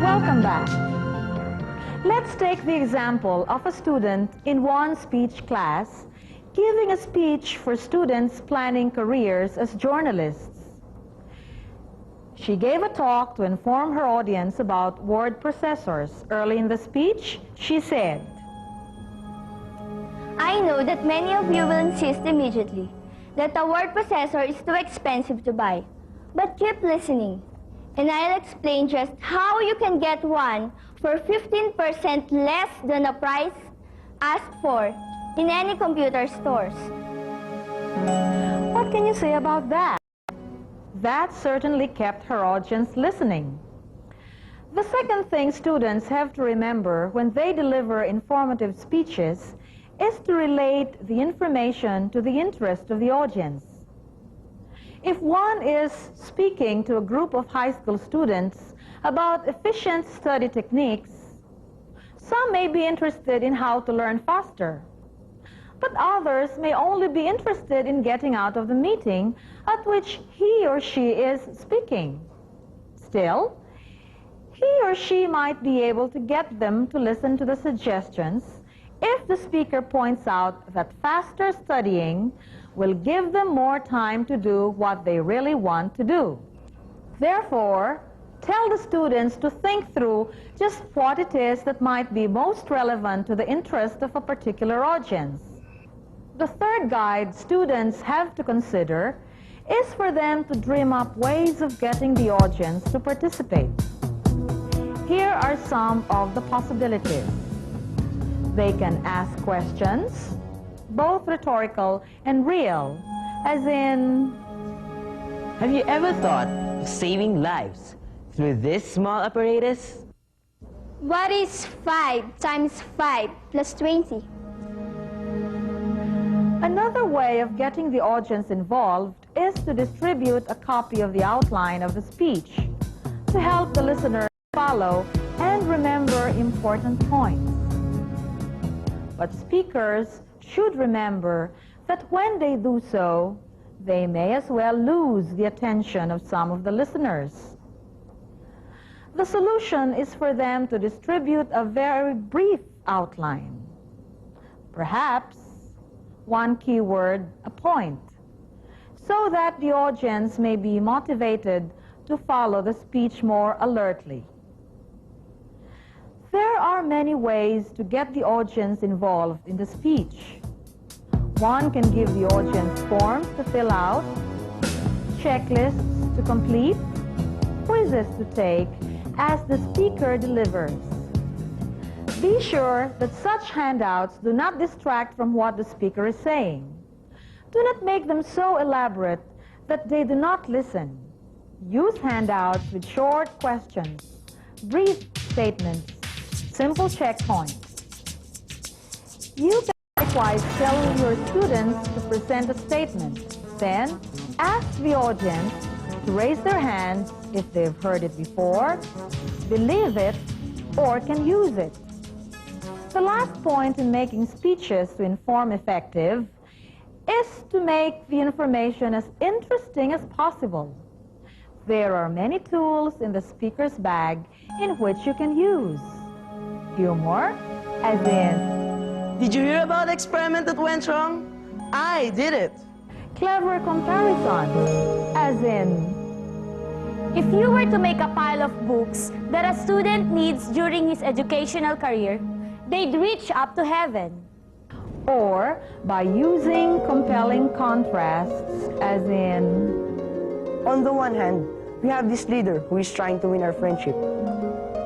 Welcome back. Let's take the example of a student in one speech class giving a speech for students planning careers as journalists. She gave a talk to inform her audience about word processors. Early in the speech, she said, I know that many of you will insist immediately that a word processor is too expensive to buy. But keep listening, and I'll explain just how you can get one for 15% less than the price asked for in any computer stores. What can you say about that? That certainly kept her audience listening. The second thing students have to remember when they deliver informative speeches is to relate the information to the interest of the audience. If one is speaking to a group of high school students about efficient study techniques, some may be interested in how to learn faster, but others may only be interested in getting out of the meeting at which he or she is speaking. Still, he or she might be able to get them to listen to the suggestions if the speaker points out that faster studying will give them more time to do what they really want to do. Therefore, tell the students to think through just what it is that might be most relevant to the interest of a particular audience. The third guide students have to consider is for them to dream up ways of getting the audience to participate. Here are some of the possibilities. They can ask questions, both rhetorical and real, as in, have you ever thought of saving lives through this small apparatus? What is 5 times 5 plus 20? Another way of getting the audience involved is to distribute a copy of the outline of the speech to help the listener follow and remember important points. But speakers should remember that when they do so, they may as well lose the attention of some of the listeners. The solution is for them to distribute a very brief outline. Perhaps one keyword a point, so that the audience may be motivated to follow the speech more alertly. There are many ways to get the audience involved in the speech. One can give the audience forms to fill out, checklists to complete, quizzes to take as the speaker delivers. Be sure that such handouts do not distract from what the speaker is saying. Do not make them so elaborate that they do not listen. Use handouts with short questions, brief statements, simple checkpoints. You can likewise tell your students to present a statement. Then, ask the audience to raise their hands if they've heard it before, believe it, or can use it. The last point in making speeches to inform effective is to make the information as interesting as possible. There are many tools in the speaker's bag in which you can use. Humor, as in, Did you hear about the experiment that went wrong? I did it. clever comparison, as in, If you were to make a pile of books that a student needs during his educational career, they'd reach up to heaven. or by using compelling contrasts, as in, On the one hand, we have this leader who is trying to win our friendship.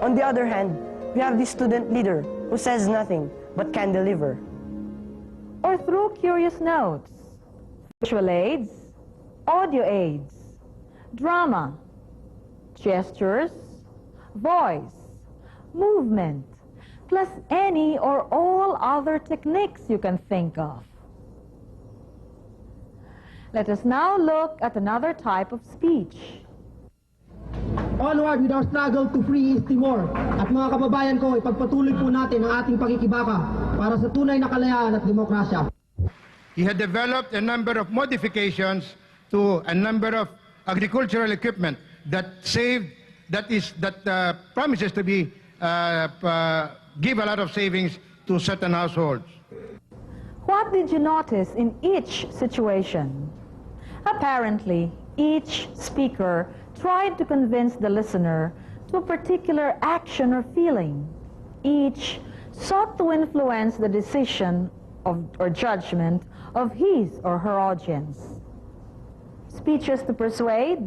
On the other hand, we have this student leader who says nothing but can deliver. or through curious notes, visual aids, audio aids, drama, gestures, voice, movement, plus any or all other techniques you can think of. Let us now look at another type of speech. Onward with our struggle to free East Timor. At mga kababayan ko, ipagpatuloy po natin ang ating pakikibaka para sa tunay na kalayaan at demokrasya. He had developed a number of modifications to a number of agricultural equipment that promises to be give a lot of savings to certain households. What did you notice in each situation? Apparently, each speaker tried to convince the listener to a particular action or feeling. Each sought to influence the decision or judgment of his or her audience. Speeches to persuade?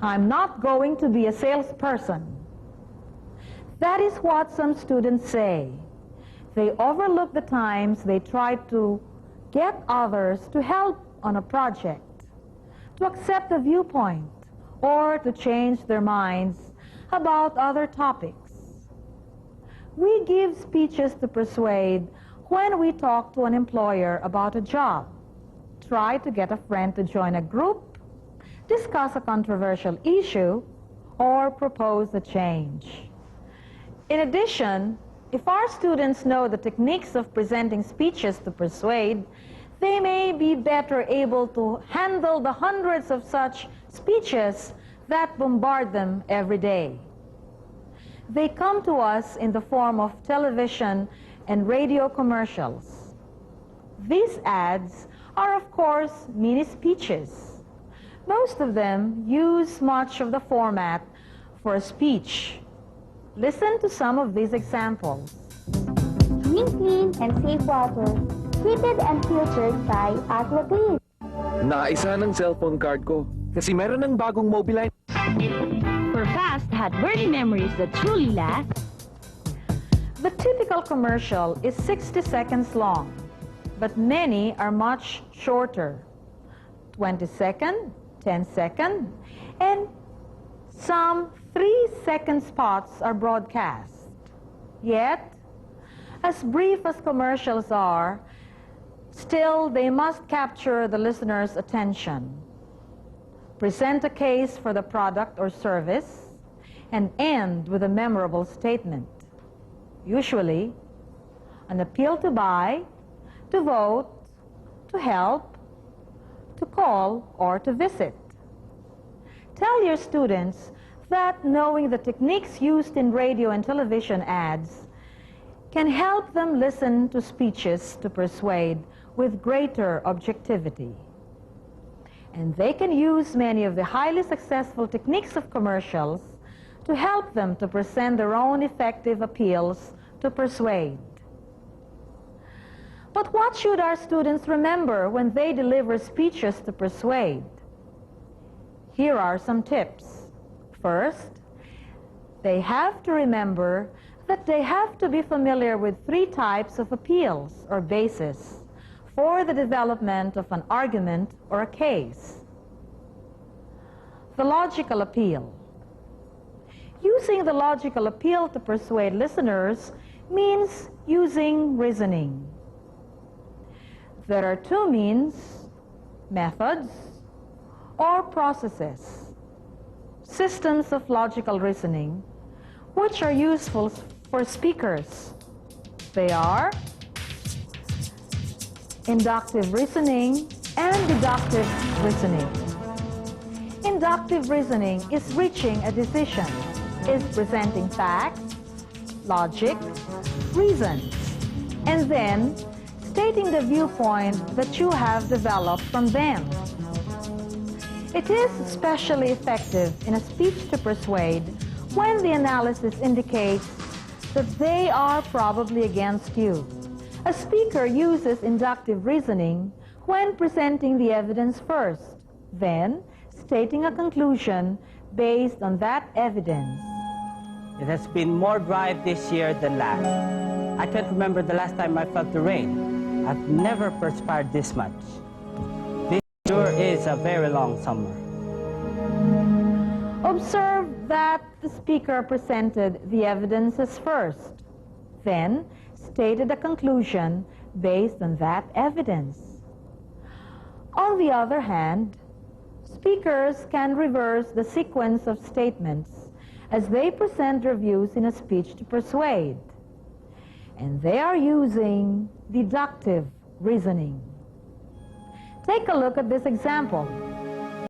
I'm not going to be a salesperson. That is what some students say. They overlook the times they try to get others to help on a project, to accept a viewpoint, or to change their minds about other topics. We give speeches to persuade when we talk to an employer about a job, try to get a friend to join a group, discuss a controversial issue, or propose a change. In addition, if our students know the techniques of presenting speeches to persuade, they may be better able to handle the hundreds of such speeches that bombard them every day. They come to us in the form of television and radio commercials. These ads are, of course, mini speeches. Most of them use much of the format for a speech. Listen to some of these examples. Drink clean and safe water, treated and filtered by Aqua Clean. Naisa ng cellphone card ko kasi meron ng bagong mobile line. For fast, hot-burning memories that truly last. The typical commercial is 60 seconds long, but many are much shorter. 20-second, 10-second, and some 3-second spots are broadcast. Yet, as brief as commercials are, still they must capture the listener's attention, present a case for the product or service, and end with a memorable statement. Usually, an appeal to buy, to vote, to help, to call, or to visit. Tell your students that knowing the techniques used in radio and television ads can help them listen to speeches to persuade with greater objectivity. And they can use many of the highly successful techniques of commercials to help them to present their own effective appeals to persuade. But what should our students remember when they deliver speeches to persuade? Here are some tips. First, they have to remember that they have to be familiar with 3 types of appeals or bases for the development of an argument or a case. The logical appeal. Using the logical appeal to persuade listeners means using reasoning. There are 2 means, methods, or processes, systems of logical reasoning, which are useful for speakers. They are inductive reasoning and deductive reasoning. Inductive reasoning is reaching a decision, is presenting facts, logic, reasons, and then stating the viewpoint that you have developed from them. It is especially effective in a speech to persuade when the analysis indicates that they are probably against you. A speaker uses inductive reasoning when presenting the evidence first, then stating a conclusion based on that evidence. It has been more dry this year than last. I can't remember the last time I felt the rain. I've never perspired this much. This sure is a very long summer. Observe that the speaker presented the evidences first, then stated a conclusion based on that evidence. On the other hand, speakers can reverse the sequence of statements as they present their views in a speech to persuade, and they are using deductive reasoning. Take a look at this example.